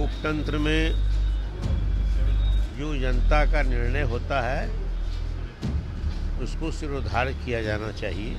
लोकतंत्र में जो जनता का निर्णय होता है उसको सिरोधार्य किया जाना चाहिए।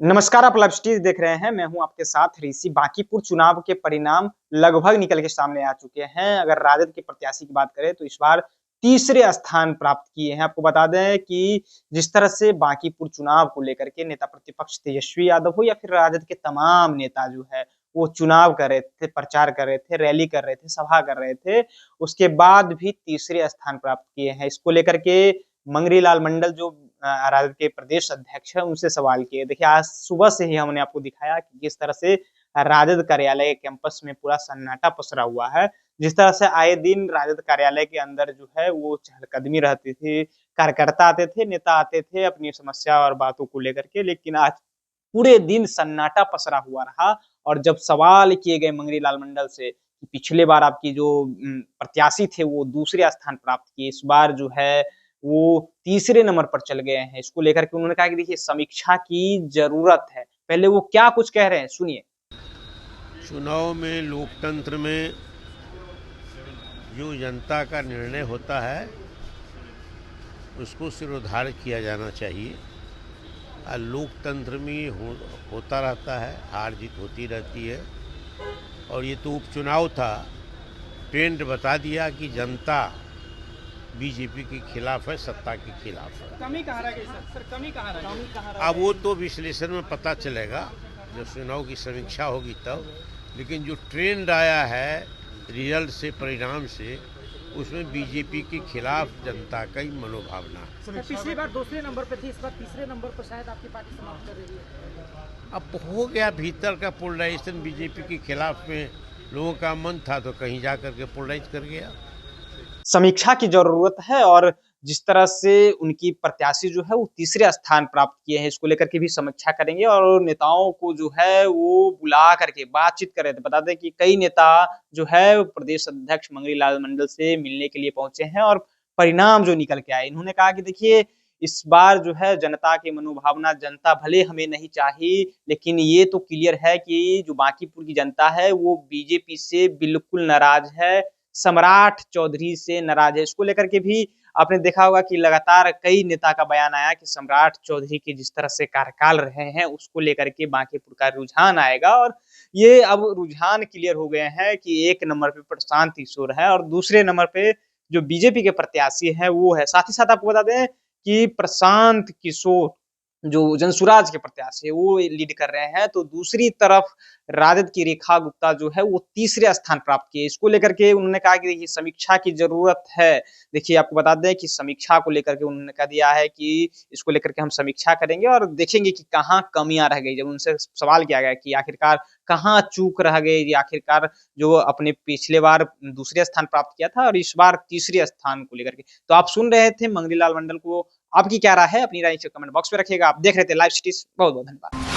नमस्कार, आप लाइव स्ट्रीम देख रहे हैं। मैं हूं आपके साथ ऋषि। बांकीपुर चुनाव के परिणाम लगभग निकल के सामने आ चुके हैं। अगर राजद के प्रत्याशी की बात करें तो इस बार तीसरे स्थान प्राप्त किए हैं। आपको बता दें कि जिस तरह से बांकीपुर चुनाव को लेकर के नेता प्रतिपक्ष तेजस्वी यादव हो या फिर राजद के तमाम नेता जो है वो चुनाव कर रहे थे, प्रचार कर रहे थे, रैली कर रहे थे, सभा कर रहे थे, उसके बाद भी तीसरे स्थान प्राप्त किए हैं। इसको लेकर के मंगरी लाल मंडल जो राजद के प्रदेश अध्यक्ष है उनसे सवाल किए। देखिए, आज सुबह से ही हमने आपको दिखाया कि किस तरह से राजद कार्यालय के कैंपस में पूरा सन्नाटा पसरा हुआ है। जिस तरह से आए दिन राजद कार्यालय के अंदर जो है वो चहलकदमी रहती थी, कार्यकर्ता आते थे, नेता आते थे अपनी समस्या और बातों को लेकर के, लेकिन आज पूरे दिन सन्नाटा पसरा हुआ रहा। और जब सवाल किए गए मंगरी लाल मंडल से कि पिछले बार आपकी जो प्रत्याशी थे वो दूसरे स्थान प्राप्त किए, इस बार जो है वो तीसरे नंबर पर चल गए हैं, इसको लेकर के उन्होंने कहा कि देखिए समीक्षा की जरूरत है। पहले वो क्या कुछ कह रहे हैं, सुनिए। चुनाव में लोकतंत्र में जो जनता का निर्णय होता है उसको सिरोधार्य किया जाना चाहिए। और लोकतंत्र में होता रहता है, हार जीत होती रहती है। और ये तो उपचुनाव था, ट्रेंड बता दिया कि जनता बीजेपी के खिलाफ है, सत्ता के खिलाफ है। कमी कहाँ रह गई सर? कमी कहाँ रह गई? अब वो तो विश्लेषण में पता चलेगा जब चुनाव की समीक्षा होगी तब। लेकिन जो ट्रेंड आया है रिजल्ट से, परिणाम से, उसमें बीजेपी के खिलाफ जनता का ही मनोभावना है। पिछली बार दूसरे नंबर पे थी, इस बार तीसरे नंबर पर शायद आपकी पार्टी समाप्त कर रही है। अब हो गया भीतर का पोलराइजेशन बीजेपी के खिलाफ में, लोगों का मन था तो कहीं जा करके पोलराइज कर गया। समीक्षा की जरूरत है और जिस तरह से उनकी प्रत्याशी जो है वो तीसरे स्थान प्राप्त किए हैं, इसको लेकर के भी समीक्षा करेंगे और नेताओं को जो है वो बुला करके बातचीत कर रहे थे। बता दें कि कई नेता जो है प्रदेश अध्यक्ष मंगरी लाल मंडल से मिलने के लिए पहुंचे हैं और परिणाम जो निकल के आए, इन्होंने कहा कि देखिए इस बार जो है जनता की मनोभावना, जनता भले हमें नहीं चाहिए लेकिन ये तो क्लियर है कि जो बांकीपुर की जनता है वो बीजेपी से बिल्कुल नाराज है, सम्राट चौधरी से नाराज है। इसको लेकर के भी आपने देखा होगा कि लगातार कई नेता का बयान आया कि सम्राट चौधरी के जिस तरह से कार्यकाल रहे हैं उसको लेकर के बांकीपुर का रुझान आएगा। और ये अब रुझान क्लियर हो गए हैं कि एक नंबर पे प्रशांत किशोर है और दूसरे नंबर पे जो बीजेपी के प्रत्याशी है वो है। साथ ही साथ आपको बता दें कि प्रशांत किशोर जो जनसुराज के प्रत्याशी है वो लीड कर रहे हैं, तो दूसरी तरफ राजद की रेखा गुप्ता जो है वो तीसरे स्थान प्राप्त किए। इसको लेकर के उन्होंने कहा कि देखिए समीक्षा की जरूरत है। देखिए, आपको बता दें कि समीक्षा को लेकर के उन्होंने कह दिया है कि इसको लेकर के हम समीक्षा करेंगे और देखेंगे कि कहाँ कमियां रह गई। जब उनसे सवाल किया गया कि आखिरकार कहाँ चूक रह गई, आखिरकार जो अपने पिछले बार दूसरे स्थान प्राप्त किया था और इस बार तीसरे स्थान को लेकर के, तो आप सुन रहे थे मंगरी लाल मंडल को। आपकी क्या राय है? अपनी राय कमेंट बॉक्स में रखिएगा। आप देख रहे थे लाइव स्ट्रीम। बहुत बहुत धन्यवाद।